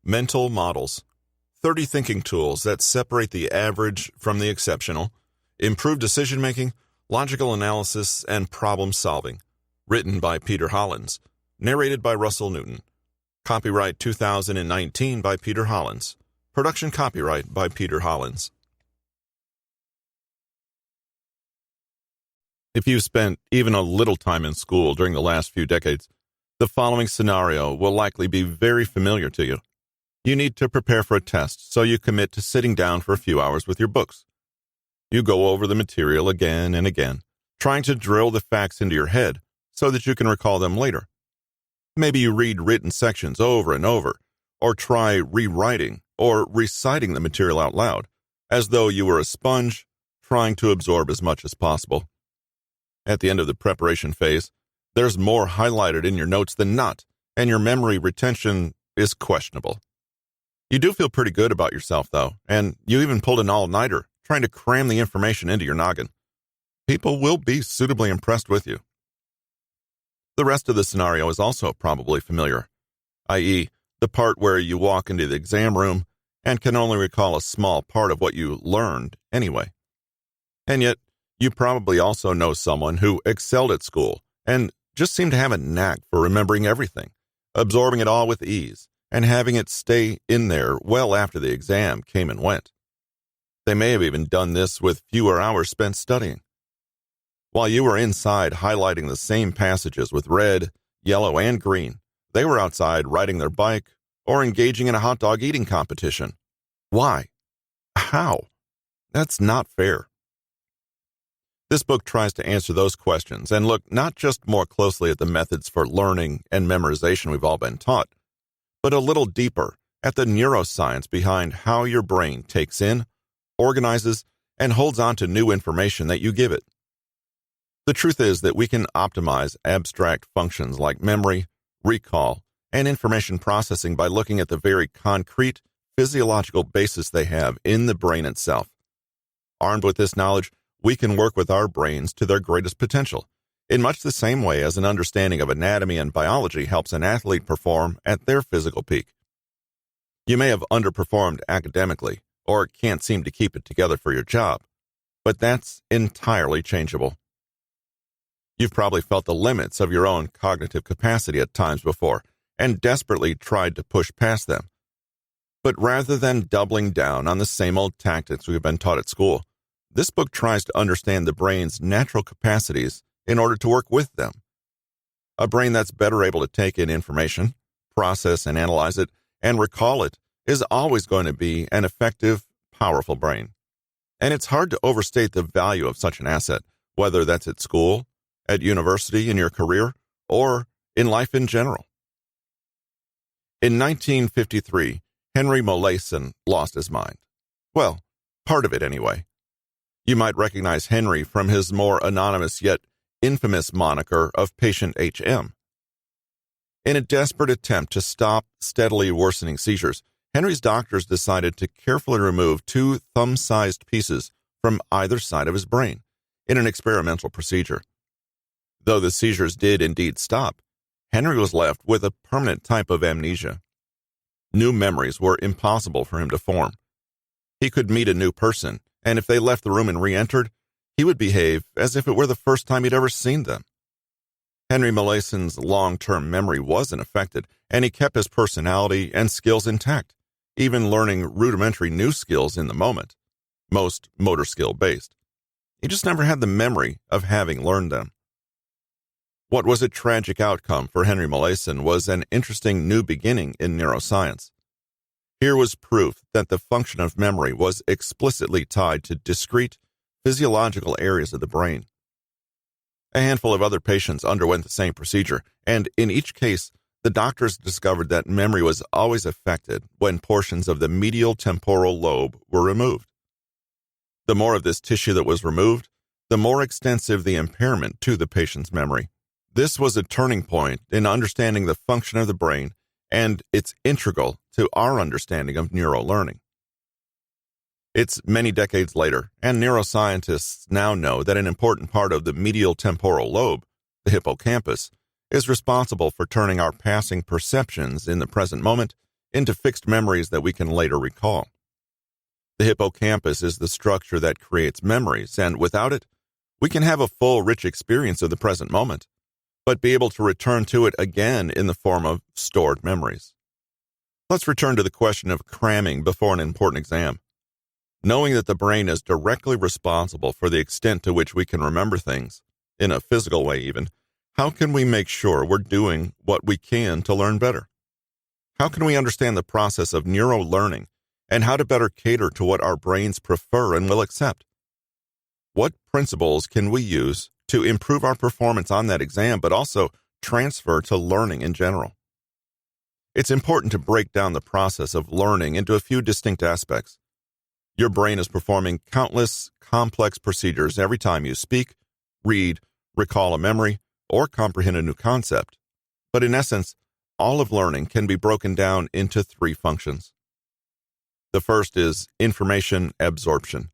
Mental models. 30 thinking tools that separate the average from the exceptional, improve decision-making, logical analysis, and problem-solving. Written by Peter Hollins. Narrated by Russell Newton. Copyright 2019 by Peter Hollins. Production copyright by Peter Hollins. If you've spent even a little time in school during the last few decades, the following scenario will likely be very familiar to you. You need to prepare for a test, so you commit to sitting down for a few hours with your books. You go over the material again and again, trying to drill the facts into your head so that you can recall them later. Maybe you read written sections over and over, or try rewriting or reciting the material out loud, as though you were a sponge trying to absorb as much as possible. At the end of the preparation phase, there's more highlighted in your notes than not, and your memory retention is questionable. You do feel pretty good about yourself, though, and you even pulled an all-nighter, trying to cram the information into your noggin. People will be suitably impressed with you. The rest of the scenario is also probably familiar, i.e., the part where you walk into the exam room and can only recall a small part of what you learned anyway. And yet, you probably also know someone who excelled at school and just seemed to have a knack for remembering everything, absorbing it all with ease, and having it stay in there well after the exam came and went. They may have even done this with fewer hours spent studying. While you were inside highlighting the same passages with red, yellow, and green, they were outside riding their bike or engaging in a hot dog eating competition. Why? How? That's not fair. This book tries to answer those questions and look not just more closely at the methods for learning and memorization we've all been taught, but a little deeper at the neuroscience behind how your brain takes in, organizes, and holds on to new information that you give it. The truth is that we can optimize abstract functions like memory, recall, and information processing by looking at the very concrete physiological basis they have in the brain itself. Armed with this knowledge, we can work with our brains to their greatest potential, in much the same way as an understanding of anatomy and biology helps an athlete perform at their physical peak. You may have underperformed academically, or can't seem to keep it together for your job, but that's entirely changeable. You've probably felt the limits of your own cognitive capacity at times before, and desperately tried to push past them. But rather than doubling down on the same old tactics we've been taught at school, this book tries to understand the brain's natural capacities in order to work with them. A brain that's better able to take in information, process and analyze it, and recall it is always going to be an effective, powerful brain. And it's hard to overstate the value of such an asset, whether that's at school, at university, in your career, or in life in general. In 1953, Henry Molaison lost his mind. Well, part of it anyway. You might recognize Henry from his more anonymous yet infamous moniker of Patient HM. In a desperate attempt to stop steadily worsening seizures, Henry's doctors decided to carefully remove 2 thumb-sized pieces from either side of his brain in an experimental procedure. Though the seizures did indeed stop, Henry was left with a permanent type of amnesia. New memories were impossible for him to form. He could meet a new person, and if they left the room and re-entered, he would behave as if it were the first time he'd ever seen them. Henry Molaison's long-term memory wasn't affected, and he kept his personality and skills intact, even learning rudimentary new skills in the moment, most motor skill-based. He just never had the memory of having learned them. What was a tragic outcome for Henry Molaison was an interesting new beginning in neuroscience. Here was proof that the function of memory was explicitly tied to discrete, physiological areas of the brain. A handful of other patients underwent the same procedure, and in each case, the doctors discovered that memory was always affected when portions of the medial temporal lobe were removed. The more of this tissue that was removed, the more extensive the impairment to the patient's memory. This was a turning point in understanding the function of the brain, and it's integral to our understanding of neuro-learning. It's many decades later, and neuroscientists now know that an important part of the medial temporal lobe, the hippocampus, is responsible for turning our passing perceptions in the present moment into fixed memories that we can later recall. The hippocampus is the structure that creates memories, and without it, we can have a full, rich experience of the present moment, but be able to return to it again in the form of stored memories. Let's return to the question of cramming before an important exam. Knowing that the brain is directly responsible for the extent to which we can remember things, in a physical way even, how can we make sure we're doing what we can to learn better? How can we understand the process of neuro-learning and how to better cater to what our brains prefer and will accept? What principles can we use to improve our performance on that exam, but also transfer to learning in general? It's important to break down the process of learning into a few distinct aspects. Your brain is performing countless complex procedures every time you speak, read, recall a memory, or comprehend a new concept. But in essence, all of learning can be broken down into three functions. The first is information absorption.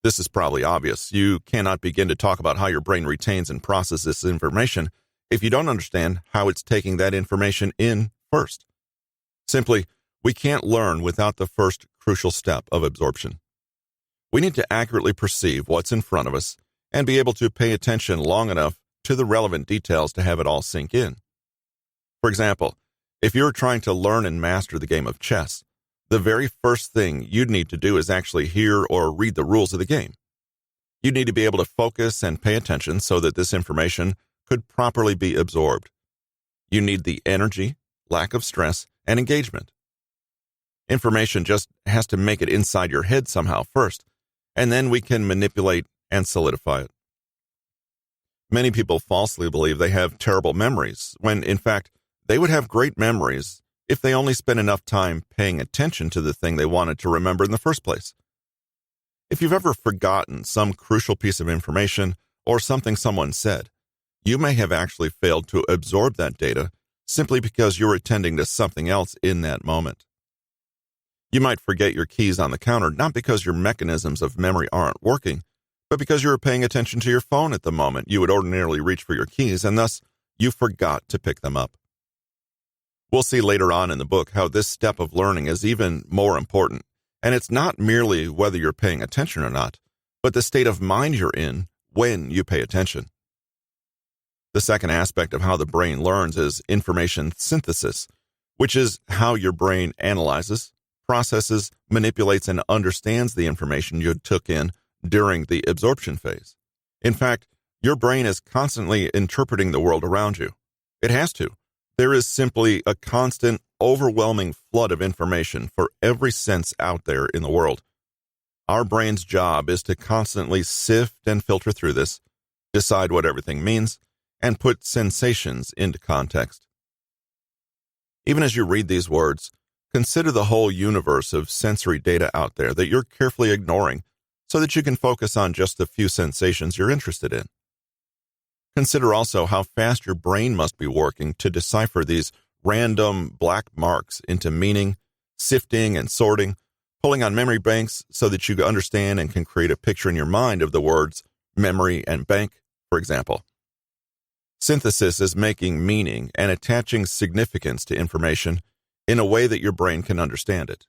This is probably obvious. You cannot begin to talk about how your brain retains and processes information if you don't understand how it's taking that information in first. Simply, we can't learn without the first crucial step of absorption. We need to accurately perceive what's in front of us and be able to pay attention long enough to the relevant details to have it all sink in. For example, if you're trying to learn and master the game of chess, the very first thing you'd need to do is actually hear or read the rules of the game. You need to be able to focus and pay attention so that this information could properly be absorbed. You need the energy, lack of stress, and engagement. Information just has to make it inside your head somehow first, and then we can manipulate and solidify it. Many people falsely believe they have terrible memories, when in fact, they would have great memories if they only spent enough time paying attention to the thing they wanted to remember in the first place. If you've ever forgotten some crucial piece of information or something someone said, you may have actually failed to absorb that data simply because you were attending to something else in that moment. You might forget your keys on the counter not because your mechanisms of memory aren't working, but because you were paying attention to your phone at the moment you would ordinarily reach for your keys, and thus you forgot to pick them up. We'll see later on in the book how this step of learning is even more important, and it's not merely whether you're paying attention or not, but the state of mind you're in when you pay attention. The second aspect of how the brain learns is information synthesis, which is how your brain analyzes, processes, manipulates, and understands the information you took in during the absorption phase. In fact, your brain is constantly interpreting the world around you. It has to. There is simply a constant, overwhelming flood of information for every sense out there in the world. Our brain's job is to constantly sift and filter through this, decide what everything means, and put sensations into context. Even as you read these words, consider the whole universe of sensory data out there that you're carefully ignoring so that you can focus on just the few sensations you're interested in. Consider also how fast your brain must be working to decipher these random black marks into meaning, sifting and sorting, pulling on memory banks so that you understand and can create a picture in your mind of the words memory and bank, for example. Synthesis is making meaning and attaching significance to information in a way that your brain can understand it.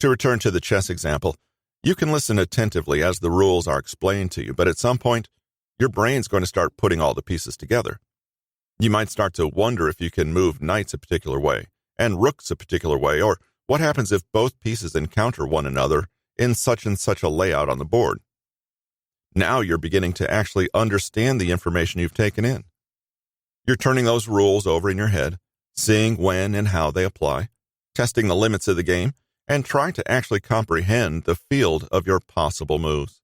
To return to the chess example, you can listen attentively as the rules are explained to you, but at some point, your brain's going to start putting all the pieces together. You might start to wonder if you can move knights a particular way and rooks a particular way, or what happens if both pieces encounter one another in such and such a layout on the board. Now you're beginning to actually understand the information you've taken in. You're turning those rules over in your head, seeing when and how they apply, testing the limits of the game, and trying to actually comprehend the field of your possible moves.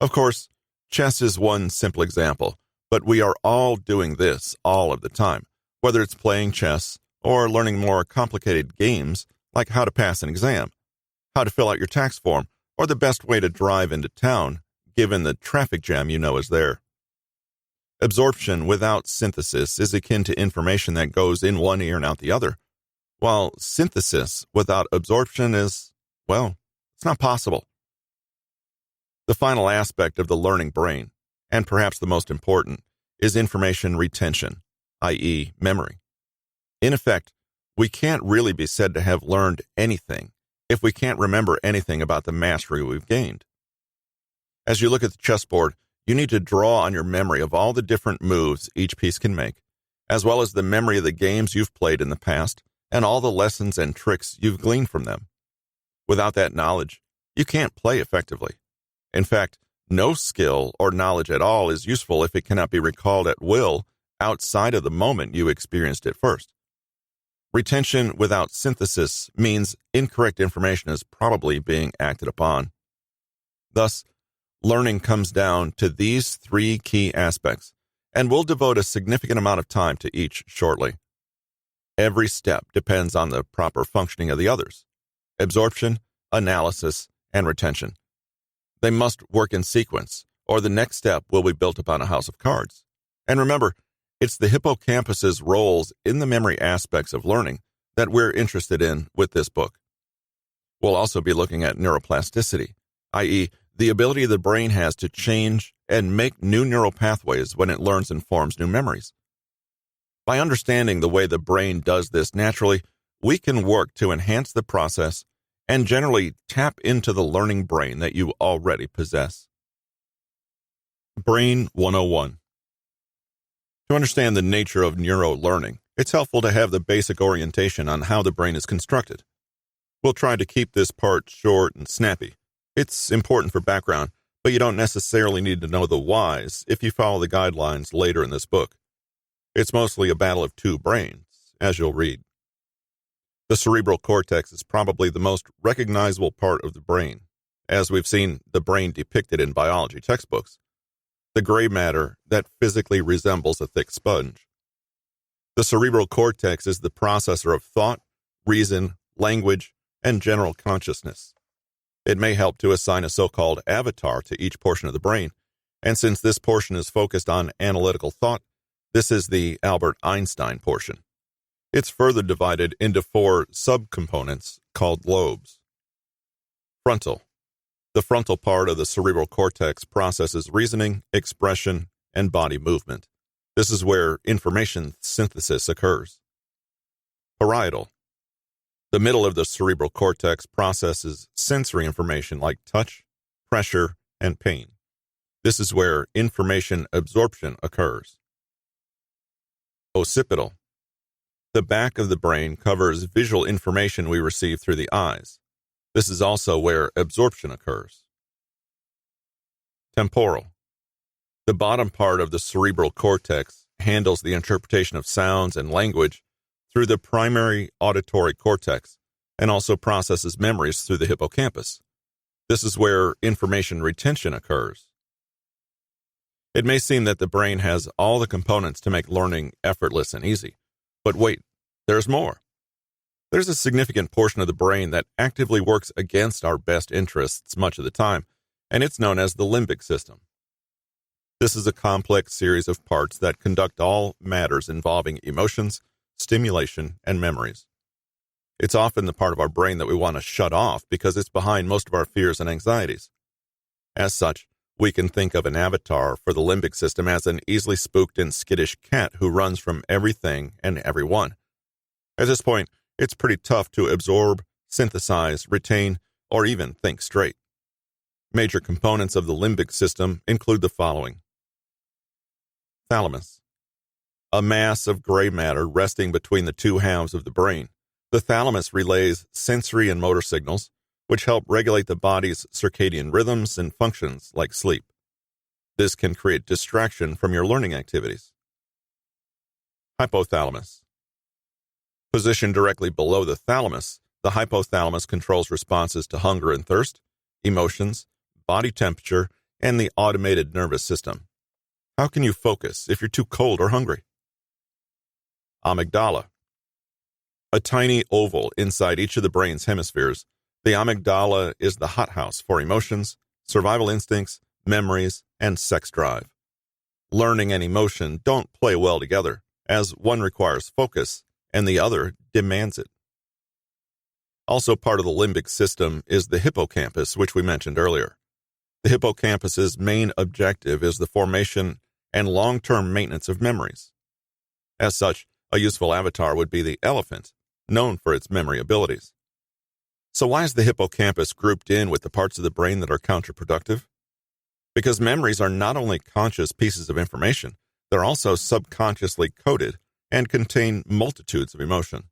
Of course, chess is one simple example, but we are all doing this all of the time, whether it's playing chess or learning more complicated games like how to pass an exam, how to fill out your tax form, or the best way to drive into town given the traffic jam you know is there. Absorption without synthesis is akin to information that goes in one ear and out the other, while synthesis without absorption is, well, it's not possible. The final aspect of the learning brain, and perhaps the most important, is information retention, i.e., memory. In effect, We can't really be said to have learned anything if we can't remember anything about the mastery we've gained. As you look at the chessboard, you need to draw on your memory of all the different moves each piece can make, as well as the memory of the games you've played in the past and all the lessons and tricks you've gleaned from them. Without that knowledge, you can't play effectively. In fact, no skill or knowledge at all is useful if it cannot be recalled at will outside of the moment you experienced it first. Retention without synthesis means incorrect information is probably being acted upon. Thus, learning comes down to these three key aspects, and we'll devote a significant amount of time to each shortly. Every step depends on the proper functioning of the others: absorption, analysis, and retention. They must work in sequence, or the next step will be built upon a house of cards. And remember, it's the hippocampus's roles in the memory aspects of learning that we're interested in with this book. We'll also be looking at neuroplasticity, i.e., the ability the brain has to change and make new neural pathways when it learns and forms new memories. By understanding the way the brain does this naturally, we can work to enhance the process and generally tap into the learning brain that you already possess. Brain 101. To understand the nature of neuro-learning, it's helpful to have the basic orientation on how the brain is constructed. We'll try to keep this part short and snappy. It's important for background, but you don't necessarily need to know the whys if you follow the guidelines later in this book. It's mostly a battle of two brains, as you'll read. The cerebral cortex is probably the most recognizable part of the brain, as we've seen the brain depicted in biology textbooks, the gray matter that physically resembles a thick sponge. The cerebral cortex is the processor of thought, reason, language, and general consciousness. It may help to assign a so-called avatar to each portion of the brain, and since this portion is focused on analytical thought, this is the Albert Einstein portion. It's further divided into 4 subcomponents called lobes. Frontal. The frontal part of the cerebral cortex processes reasoning, expression, and body movement. This is where information synthesis occurs. Parietal. The middle of the cerebral cortex processes sensory information like touch, pressure, and pain. This is where information absorption occurs. Occipital. The back of the brain covers visual information we receive through the eyes. This is also where absorption occurs. Temporal. The bottom part of the cerebral cortex handles the interpretation of sounds and language through the primary auditory cortex and also processes memories through the hippocampus. This is where information retention occurs. It may seem that the brain has all the components to make learning effortless and easy. But wait, there's more. There's a significant portion of the brain that actively works against our best interests much of the time, and it's known as the limbic system. This is a complex series of parts that conduct all matters involving emotions, stimulation, and memories. It's often the part of our brain that we want to shut off because it's behind most of our fears and anxieties. As such, we can think of an avatar for the limbic system as an easily spooked and skittish cat who runs from everything and everyone. At this point, it's pretty tough to absorb, synthesize, retain, or even think straight. Major components of the limbic system include the following. Thalamus. A mass of gray matter resting between the two halves of the brain. The thalamus relays sensory and motor signals, which help regulate the body's circadian rhythms and functions like sleep. This can create distraction from your learning activities. Hypothalamus. Positioned directly below the thalamus, the hypothalamus controls responses to hunger and thirst, emotions, body temperature, and the automated nervous system. How can you focus if you're too cold or hungry? Amygdala. A tiny oval inside each of the brain's hemispheres, the amygdala is the hothouse for emotions, survival instincts, memories, and sex drive. Learning and emotion don't play well together, as one requires focus and the other demands it. Also part of the limbic system is the hippocampus, which we mentioned earlier. The hippocampus's main objective is the formation and long-term maintenance of memories. As such, a useful avatar would be the elephant, known for its memory abilities. So why is the hippocampus grouped in with the parts of the brain that are counterproductive? Because memories are not only conscious pieces of information, they're also subconsciously coded and contain multitudes of emotion.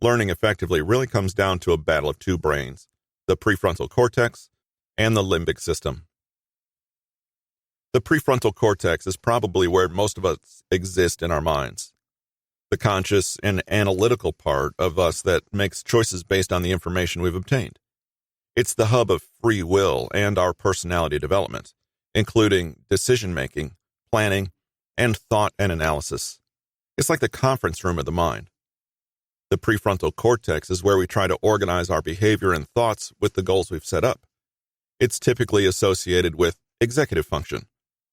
Learning effectively really comes down to a battle of two brains, the prefrontal cortex and the limbic system. The prefrontal cortex is probably where most of us exist in our minds. The conscious and analytical part of us that makes choices based on the information we've obtained. It's the hub of free will and our personality development, including decision-making, planning, and thought and analysis. It's like the conference room of the mind. The prefrontal cortex is where we try to organize our behavior and thoughts with the goals we've set up. It's typically associated with executive function,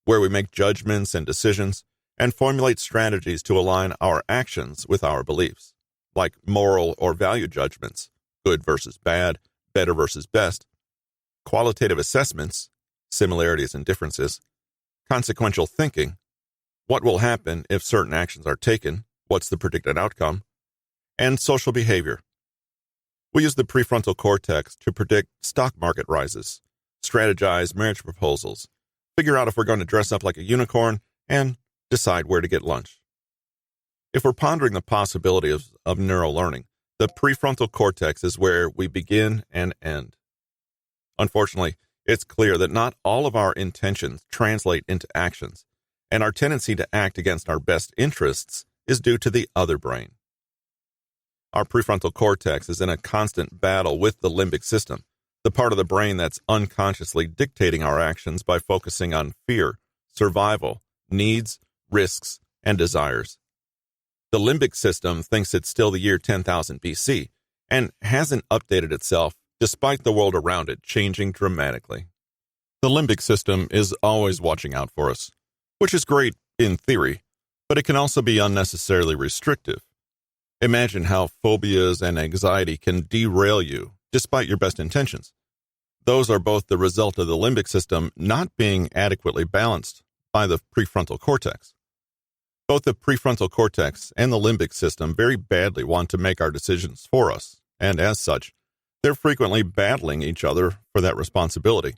where we make judgments and decisions and formulate strategies to align our actions with our beliefs, like moral or value judgments, good versus bad, better versus best, qualitative assessments, similarities and differences, consequential thinking, what will happen if certain actions are taken, what's the predicted outcome, and social behavior. We use the prefrontal cortex to predict stock market rises, strategize marriage proposals, figure out if we're going to dress up like a unicorn, and decide where to get lunch. If we're pondering the possibilities of neuro-learning, the prefrontal cortex is where we begin and end. Unfortunately, it's clear that not all of our intentions translate into actions, and our tendency to act against our best interests is due to the other brain. Our prefrontal cortex is in a constant battle with the limbic system, the part of the brain that's unconsciously dictating our actions by focusing on fear, survival, needs, risks, and desires. The limbic system thinks it's still the year 10,000 BC and hasn't updated itself despite the world around it changing dramatically. The limbic system is always watching out for us, which is great in theory, but it can also be unnecessarily restrictive. Imagine how phobias and anxiety can derail you despite your best intentions. Those are both the result of the limbic system not being adequately balanced by the prefrontal cortex. Both the prefrontal cortex and the limbic system very badly want to make our decisions for us, and as such, they're frequently battling each other for that responsibility.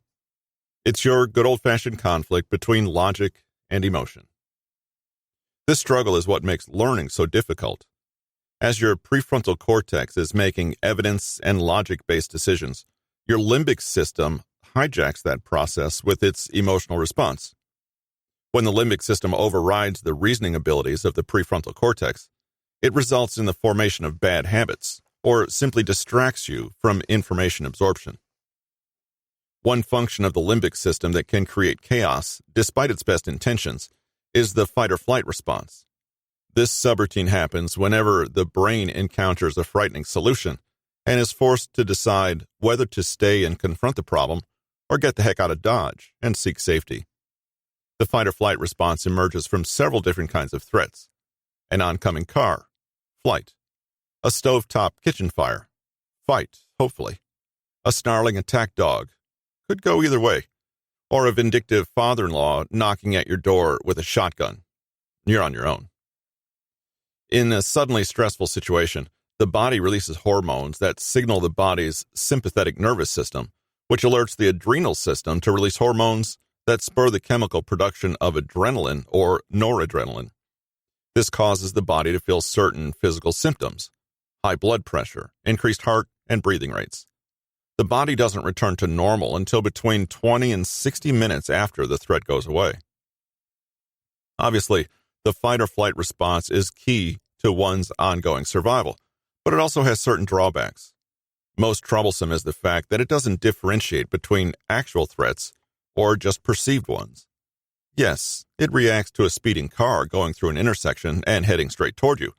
It's your good old-fashioned conflict between logic and emotion. This struggle is what makes learning so difficult. As your prefrontal cortex is making evidence and logic-based decisions, your limbic system hijacks that process with its emotional response. When the limbic system overrides the reasoning abilities of the prefrontal cortex, it results in the formation of bad habits, or simply distracts you from information absorption. One function of the limbic system that can create chaos, despite its best intentions, is the fight-or-flight response. This subroutine happens whenever the brain encounters a frightening solution and is forced to decide whether to stay and confront the problem or get the heck out of Dodge and seek safety. The fight-or-flight response emerges from several different kinds of threats. An oncoming car, flight. A stovetop kitchen fire, fight, hopefully. A snarling attack dog, could go either way. Or a vindictive father-in-law knocking at your door with a shotgun. You're on your own. In a suddenly stressful situation, the body releases hormones that signal the body's sympathetic nervous system, which alerts the adrenal system to release hormones that spur the chemical production of adrenaline or noradrenaline. This causes the body to feel certain physical symptoms, high blood pressure, increased heart and breathing rates. The body doesn't return to normal until between 20 and 60 minutes after the threat goes away. Obviously, the fight-or-flight response is key to one's ongoing survival, but it also has certain drawbacks. Most troublesome is the fact that it doesn't differentiate between actual threats or just perceived ones. Yes, it reacts to a speeding car going through an intersection and heading straight toward you,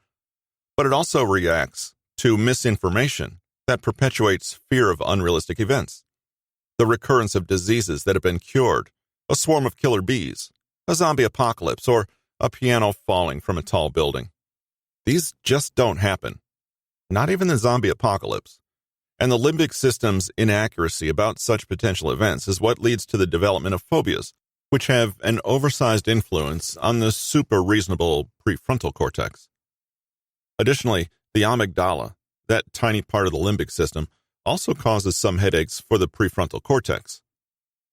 but it also reacts to misinformation that perpetuates fear of unrealistic events, the recurrence of diseases that have been cured, a swarm of killer bees, a zombie apocalypse, or a piano falling from a tall building. These just don't happen. Not even the zombie apocalypse. And the limbic system's inaccuracy about such potential events is what leads to the development of phobias, which have an oversized influence on the super-reasonable prefrontal cortex. Additionally, The amygdala, that tiny part of the limbic system, also causes some headaches for the prefrontal cortex.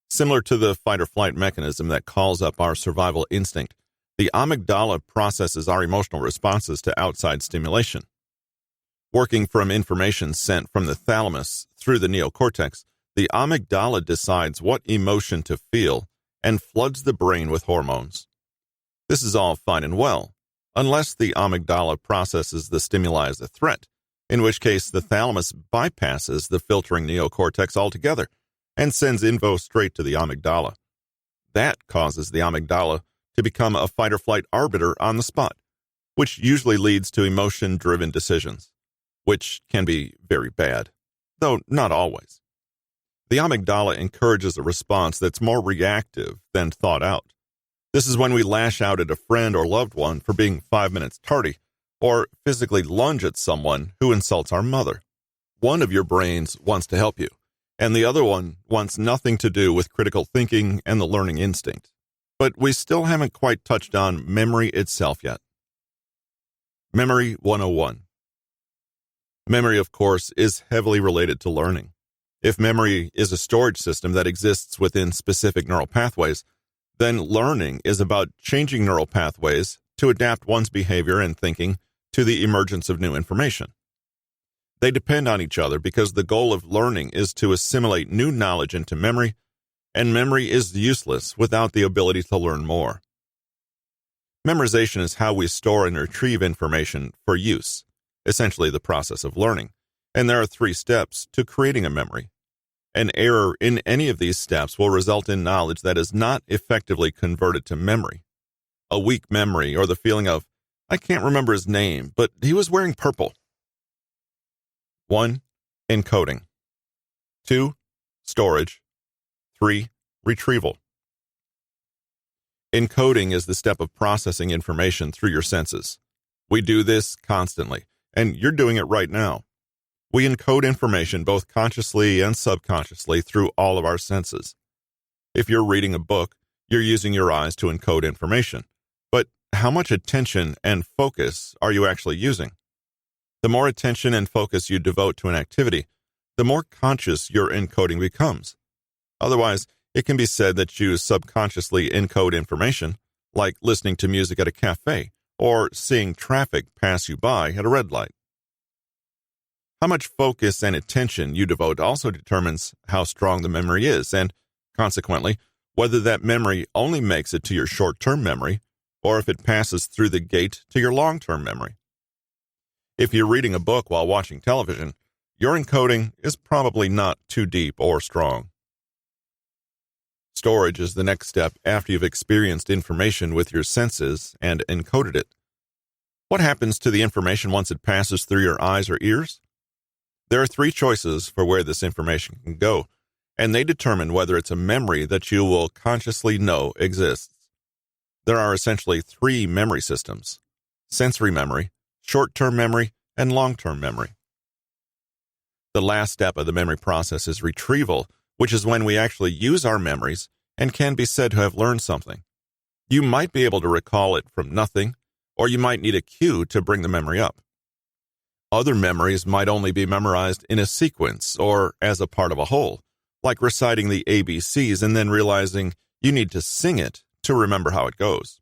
Similar to the fight-or-flight mechanism that calls up our survival instinct, the amygdala processes our emotional responses to outside stimulation. Working from information sent from the thalamus through the neocortex, the amygdala decides what emotion to feel and floods the brain with hormones. This is all fine and well, unless the amygdala processes the stimuli as a threat, in which case the thalamus bypasses the filtering neocortex altogether and sends info straight to the amygdala. That causes the amygdala to become a fight-or-flight arbiter on the spot, which usually leads to emotion-driven decisions, which can be very bad, though not always. The amygdala encourages a response that's more reactive than thought out. This is when we lash out at a friend or loved one for being 5 minutes tardy, or physically lunge at someone who insults our mother. One of your brains wants to help you, and the other one wants nothing to do with critical thinking and the learning instinct. But we still haven't quite touched on memory itself yet. Memory 101. Memory, of course, is heavily related to learning. If memory is a storage system that exists within specific neural pathways, then learning is about changing neural pathways to adapt one's behavior and thinking to the emergence of new information. They depend on each other because the goal of learning is to assimilate new knowledge into memory, and memory is useless without the ability to learn more. Memorization is how we store and retrieve information for use, essentially the process of learning, and there are 3 steps to creating a memory. An error in any of these steps will result in knowledge that is not effectively converted to memory. A weak memory or the feeling of, I can't remember his name, but he was wearing purple. 1. Encoding. 2. Storage. 3. Retrieval. Encoding is the step of processing information through your senses. We do this constantly, and you're doing it right now. We encode information both consciously and subconsciously through all of our senses. If you're reading a book, you're using your eyes to encode information. But how much attention and focus are you actually using? The more attention and focus you devote to an activity, the more conscious your encoding becomes. Otherwise, it can be said that you subconsciously encode information, like listening to music at a cafe or seeing traffic pass you by at a red light. How much focus and attention you devote also determines how strong the memory is, and, consequently, whether that memory only makes it to your short-term memory or if it passes through the gate to your long-term memory. If you're reading a book while watching television, your encoding is probably not too deep or strong. Storage is the next step after you've experienced information with your senses and encoded it. What happens to the information once it passes through your eyes or ears? There are 3 choices for where this information can go, and they determine whether it's a memory that you will consciously know exists. There are essentially 3 memory systems: sensory memory, short-term memory, and long-term memory. The last step of the memory process is retrieval, which is when we actually use our memories and can be said to have learned something. You might be able to recall it from nothing, or you might need a cue to bring the memory up. Other memories might only be memorized in a sequence or as a part of a whole, like reciting the ABCs and then realizing you need to sing it to remember how it goes.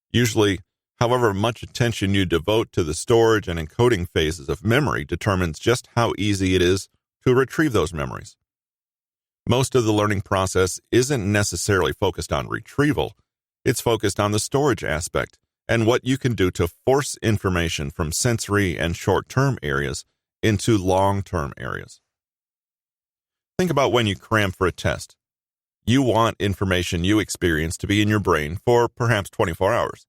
Usually, however much attention you devote to the storage and encoding phases of memory determines just how easy it is to retrieve those memories. Most of the learning process isn't necessarily focused on retrieval, it's focused on the storage aspect and what you can do to force information from sensory and short-term areas into long-term areas. Think about when you cram for a test. You want information you experience to be in your brain for perhaps 24 hours,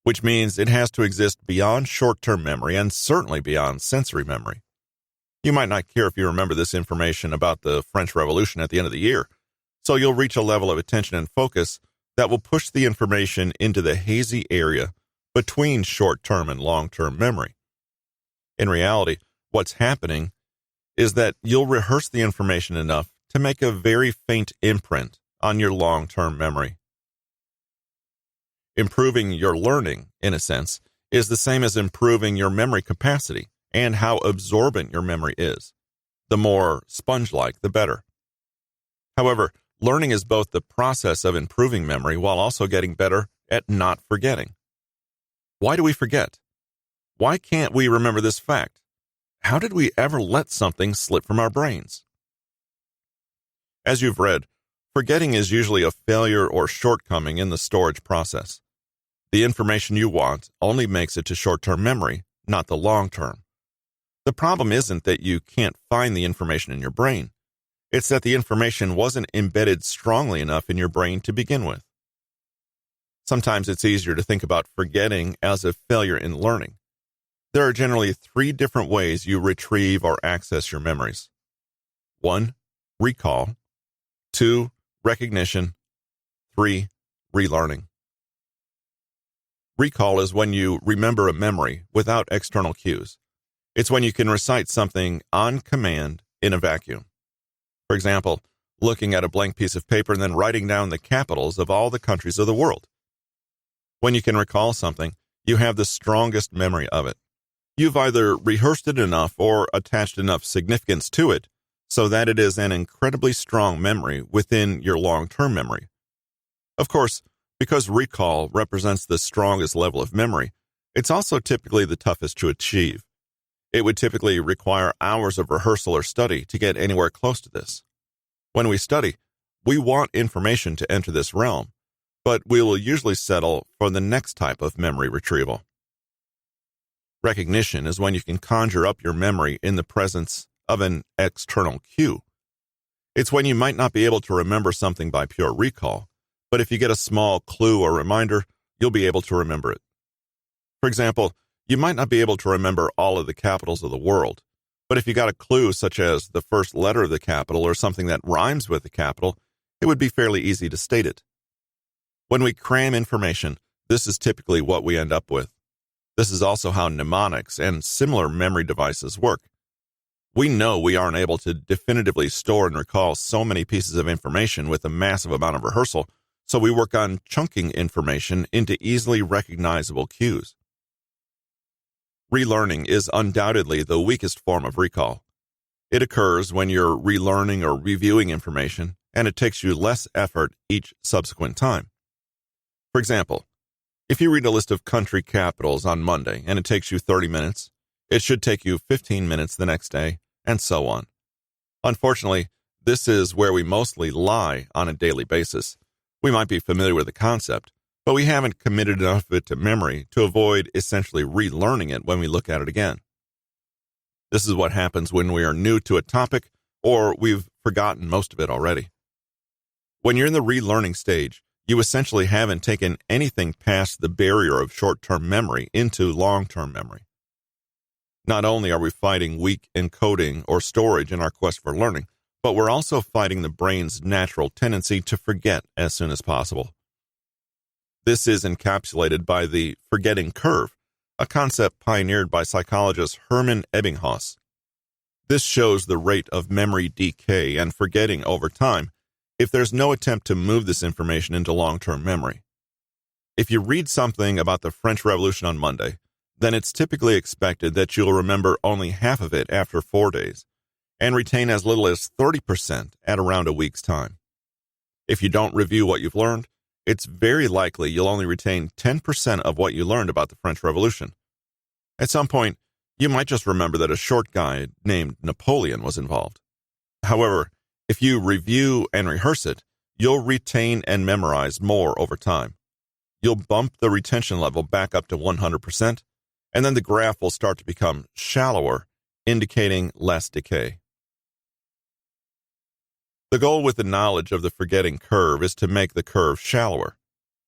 which means it has to exist beyond short-term memory and certainly beyond sensory memory. You might not care if you remember this information about the French Revolution at the end of the year, so you'll reach a level of attention and focus that will push the information into the hazy area between short-term and long-term memory. In reality, what's happening is that you'll rehearse the information enough to make a very faint imprint on your long-term memory. Improving your learning, in a sense, is the same as improving your memory capacity and how absorbent your memory is. The more sponge-like, the better. However, learning is both the process of improving memory while also getting better at not forgetting. Why do we forget? Why can't we remember this fact? How did we ever let something slip from our brains? As you've read, forgetting is usually a failure or shortcoming in the storage process. The information you want only makes it to short-term memory, not the long-term. The problem isn't that you can't find the information in your brain. It's that the information wasn't embedded strongly enough in your brain to begin with. Sometimes it's easier to think about forgetting as a failure in learning. There are generally 3 different ways you retrieve or access your memories. 1. Recall. 2. Recognition. 3. Relearning. Recall is when you remember a memory without external cues. It's when you can recite something on command in a vacuum. For example, looking at a blank piece of paper and then writing down the capitals of all the countries of the world. When you can recall something, you have the strongest memory of it. You've either rehearsed it enough or attached enough significance to it so that it is an incredibly strong memory within your long-term memory. Of course, because recall represents the strongest level of memory, it's also typically the toughest to achieve. It would typically require hours of rehearsal or study to get anywhere close to this. When we study, we want information to enter this realm, but we will usually settle for the next type of memory retrieval. Recognition is when you can conjure up your memory in the presence of an external cue. It's when you might not be able to remember something by pure recall, but if you get a small clue or reminder, you'll be able to remember it. For example, you might not be able to remember all of the capitals of the world, but if you got a clue such as the first letter of the capital or something that rhymes with the capital, it would be fairly easy to state it. When we cram information, this is typically what we end up with. This is also how mnemonics and similar memory devices work. We know we aren't able to definitively store and recall so many pieces of information with a massive amount of rehearsal, so we work on chunking information into easily recognizable cues. Relearning is undoubtedly the weakest form of recall. It occurs when you're relearning or reviewing information, and it takes you less effort each subsequent time. For example, if you read a list of country capitals on Monday and it takes you 30 minutes, it should take you 15 minutes the next day, and so on. Unfortunately, this is where we mostly lie on a daily basis. We might be familiar with the concept, but we haven't committed enough of it to memory to avoid essentially relearning it when we look at it again. This is what happens when we are new to a topic or we've forgotten most of it already. When you're in the relearning stage, you essentially haven't taken anything past the barrier of short-term memory into long-term memory. Not only are we fighting weak encoding or storage in our quest for learning, but we're also fighting the brain's natural tendency to forget as soon as possible. This is encapsulated by the forgetting curve, a concept pioneered by psychologist Hermann Ebbinghaus. This shows the rate of memory decay and forgetting over time if there's no attempt to move this information into long-term memory. If you read something about the French Revolution on Monday, then it's typically expected that you'll remember only half of it after 4 days, and retain as little as 30% at around a week's time. If you don't review what you've learned, it's very likely you'll only retain 10% of what you learned about the French Revolution. At some point, you might just remember that a short guy named Napoleon was involved. However, if you review and rehearse it, you'll retain and memorize more over time. You'll bump the retention level back up to 100%, and then the graph will start to become shallower, indicating less decay. The goal with the knowledge of the forgetting curve is to make the curve shallower,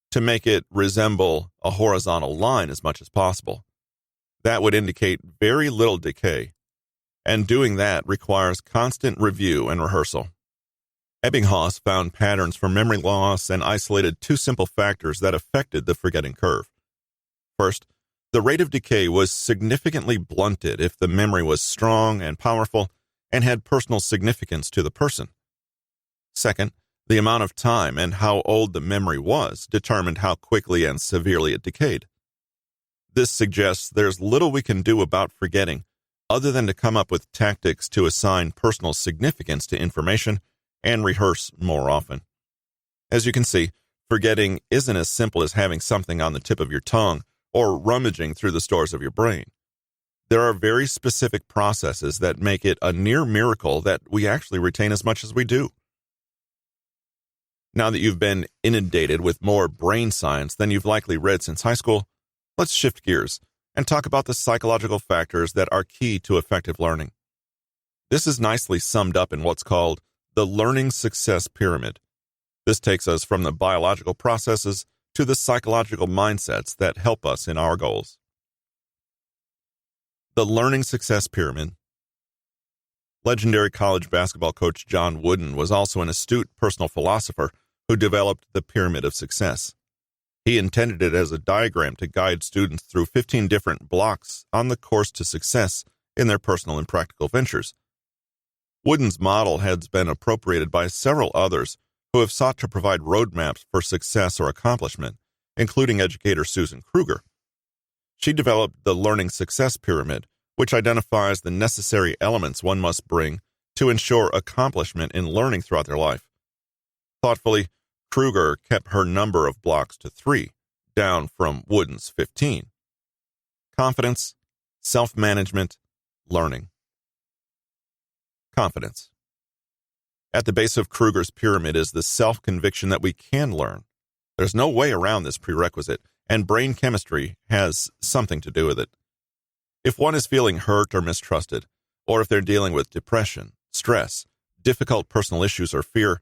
to make it resemble a horizontal line as much as possible. That would indicate very little decay, and doing that requires constant review and rehearsal. Ebbinghaus found patterns for memory loss and isolated 2 simple factors that affected the forgetting curve. First, the rate of decay was significantly blunted if the memory was strong and powerful and had personal significance to the person. Second, the amount of time and how old the memory was determined how quickly and severely it decayed. This suggests there's little we can do about forgetting other than to come up with tactics to assign personal significance to information and rehearse more often. As you can see, forgetting isn't as simple as having something on the tip of your tongue or rummaging through the stores of your brain. There are very specific processes that make it a near miracle that we actually retain as much as we do. Now that you've been inundated with more brain science than you've likely read since high school, let's shift gears and talk about the psychological factors that are key to effective learning. This is nicely summed up in what's called the learning success pyramid. This takes us from the biological processes to the psychological mindsets that help us in our goals. The learning success pyramid. Legendary college basketball coach John Wooden was also an astute personal philosopher who developed the pyramid of success. He intended it as a diagram to guide students through 15 different blocks on the course to success in their personal and practical ventures. Wooden's model has been appropriated by several others who have sought to provide roadmaps for success or accomplishment, including educator Susan Kruger. She developed the learning success pyramid, which identifies the necessary elements one must bring to ensure accomplishment in learning throughout their life. Thoughtfully, Kruger kept her number of blocks to 3, down from Wooden's 15. Confidence, self-management, learning. Confidence. At the base of Kruger's pyramid is the self-conviction that we can learn. There's no way around this prerequisite, and brain chemistry has something to do with it. If one is feeling hurt or mistrusted, or if they're dealing with depression, stress, difficult personal issues, or fear,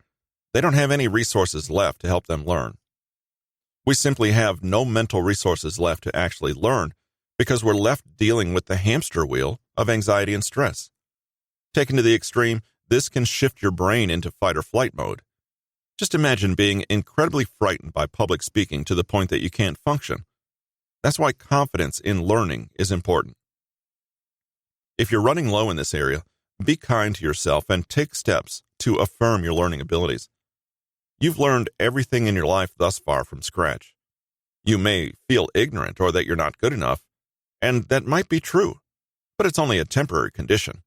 they don't have any resources left to help them learn. We simply have no mental resources left to actually learn because we're left dealing with the hamster wheel of anxiety and stress. Taken to the extreme, this can shift your brain into fight or flight mode. Just imagine being incredibly frightened by public speaking to the point that you can't function. That's why confidence in learning is important. If you're running low in this area, be kind to yourself and take steps to affirm your learning abilities. You've learned everything in your life thus far from scratch. You may feel ignorant or that you're not good enough, and that might be true, but it's only a temporary condition.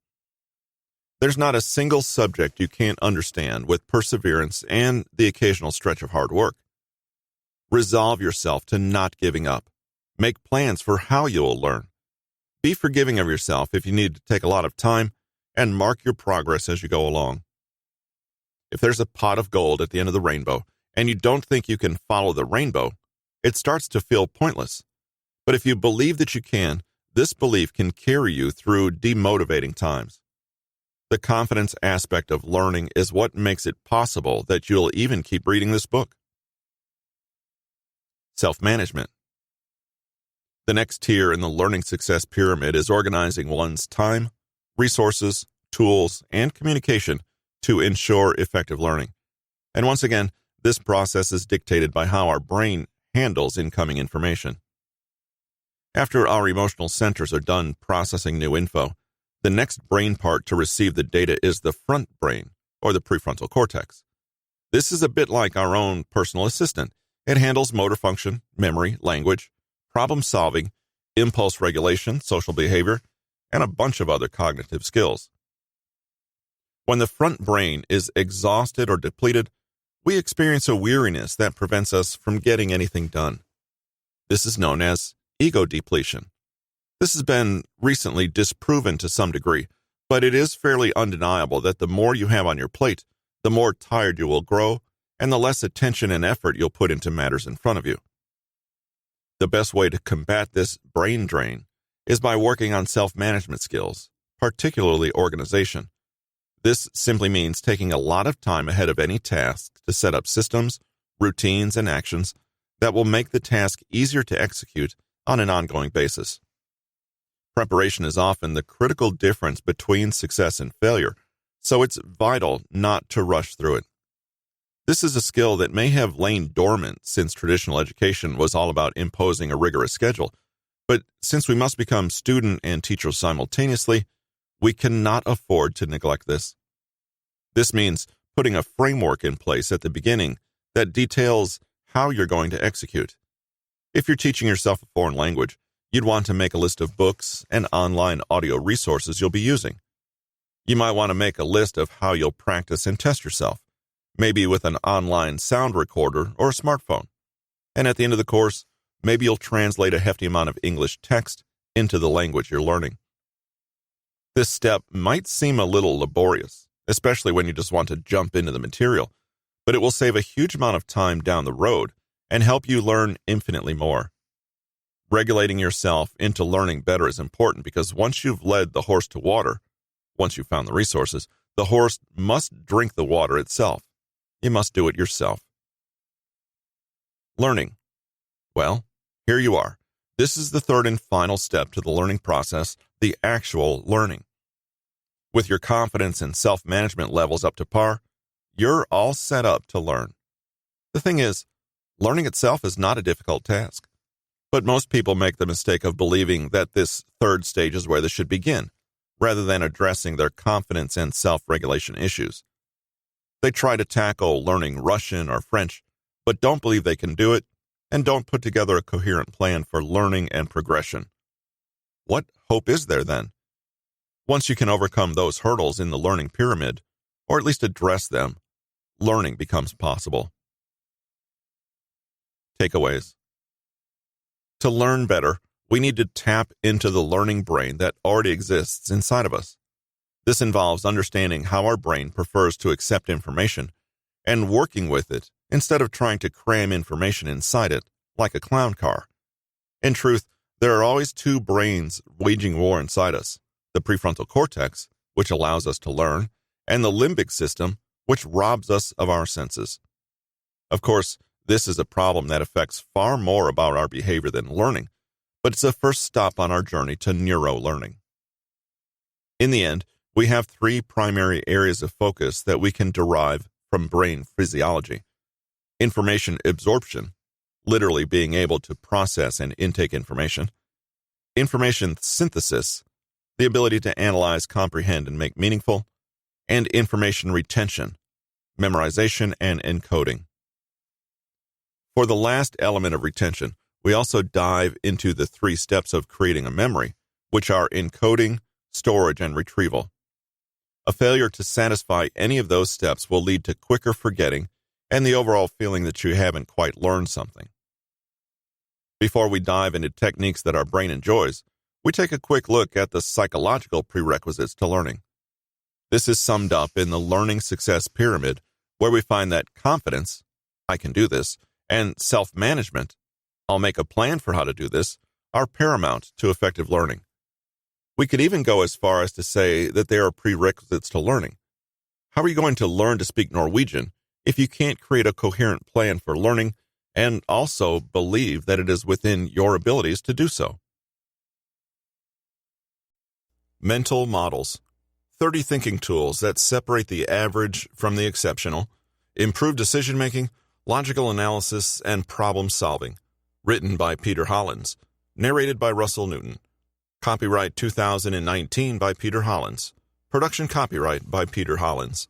There's not a single subject you can't understand with perseverance and the occasional stretch of hard work. Resolve yourself to not giving up. Make plans for how you will learn. Be forgiving of yourself if you need to take a lot of time, and mark your progress as you go along. If there's a pot of gold at the end of the rainbow, and you don't think you can follow the rainbow, it starts to feel pointless. But if you believe that you can, this belief can carry you through demotivating times. The confidence aspect of learning is what makes it possible that you'll even keep reading this book. Self-management. The next tier in the learning success pyramid is organizing one's time, resources, tools, and communication to ensure effective learning. And once again, this process is dictated by how our brain handles incoming information. After our emotional centers are done processing new info, the next brain part to receive the data is the front brain, or the prefrontal cortex. This is a bit like our own personal assistant. It handles motor function, memory, language, problem solving, impulse regulation, social behavior, and a bunch of other cognitive skills. When the front brain is exhausted or depleted, we experience a weariness that prevents us from getting anything done. This is known as ego depletion. This has been recently disproven to some degree, but it is fairly undeniable that the more you have on your plate, the more tired you will grow, and the less attention and effort you'll put into matters in front of you. The best way to combat this brain drain is by working on self-management skills, particularly organization. This simply means taking a lot of time ahead of any task to set up systems, routines, and actions that will make the task easier to execute on an ongoing basis. Preparation is often the critical difference between success and failure, so it's vital not to rush through it. This is a skill that may have lain dormant since traditional education was all about imposing a rigorous schedule, but since we must become student and teacher simultaneously, we cannot afford to neglect this. This means putting a framework in place at the beginning that details how you're going to execute. If you're teaching yourself a foreign language, You'd want to make a list of books and online audio resources you'll be using. You might want to make a list of how you'll practice and test yourself, maybe with an online sound recorder or a smartphone. And at the end of the course, maybe you'll translate a hefty amount of English text into the language you're learning. This step might seem a little laborious, especially when you just want to jump into the material, but it will save a huge amount of time down the road and help you learn infinitely more. Regulating yourself into learning better is important because once you've led the horse to water, once you've found the resources, the horse must drink the water itself. You must do it yourself. Learning. Well, here you are. This is the third and final step to the learning process, the actual learning. With your confidence and self-management levels up to par, you're all set up to learn. The thing is, learning itself is not a difficult task. But most people make the mistake of believing that this third stage is where they should begin, rather than addressing their confidence and self-regulation issues. They try to tackle learning Russian or French, but don't believe they can do it, and don't put together a coherent plan for learning and progression. What hope is there then? Once you can overcome those hurdles in the learning pyramid, or at least address them, learning becomes possible. Takeaways. To learn better, we need to tap into the learning brain that already exists inside of us. This involves understanding how our brain prefers to accept information and working with it instead of trying to cram information inside it like a clown car. In truth, there are always two brains waging war inside us, the prefrontal cortex, which allows us to learn, and the limbic system, which robs us of our senses. Of course, this is a problem that affects far more about our behavior than learning, but it's a first stop on our journey to neuro-learning. In the end, we have three primary areas of focus that we can derive from brain physiology. Information absorption, literally being able to process and intake information. Information synthesis, the ability to analyze, comprehend, and make meaningful. And information retention, memorization, and encoding. For the last element of retention, we also dive into the 3 steps of creating a memory, which are encoding, storage, and retrieval. A failure to satisfy any of those steps will lead to quicker forgetting and the overall feeling that you haven't quite learned something. Before we dive into techniques that our brain enjoys, we take a quick look at the psychological prerequisites to learning. This is summed up in the learning success pyramid, where we find that confidence, I can do this, and self-management, I'll make a plan for how to do this, are paramount to effective learning. We could even go as far as to say that they are prerequisites to learning. How are you going to learn to speak Norwegian if you can't create a coherent plan for learning and also believe that it is within your abilities to do so? Mental models. 30 thinking tools that separate the average from the exceptional, improve decision-making, logical analysis, and problem-solving. Written by Peter Hollins. Narrated by Russell Newton. Copyright 2019 by Peter Hollins. Production copyright by Peter Hollins.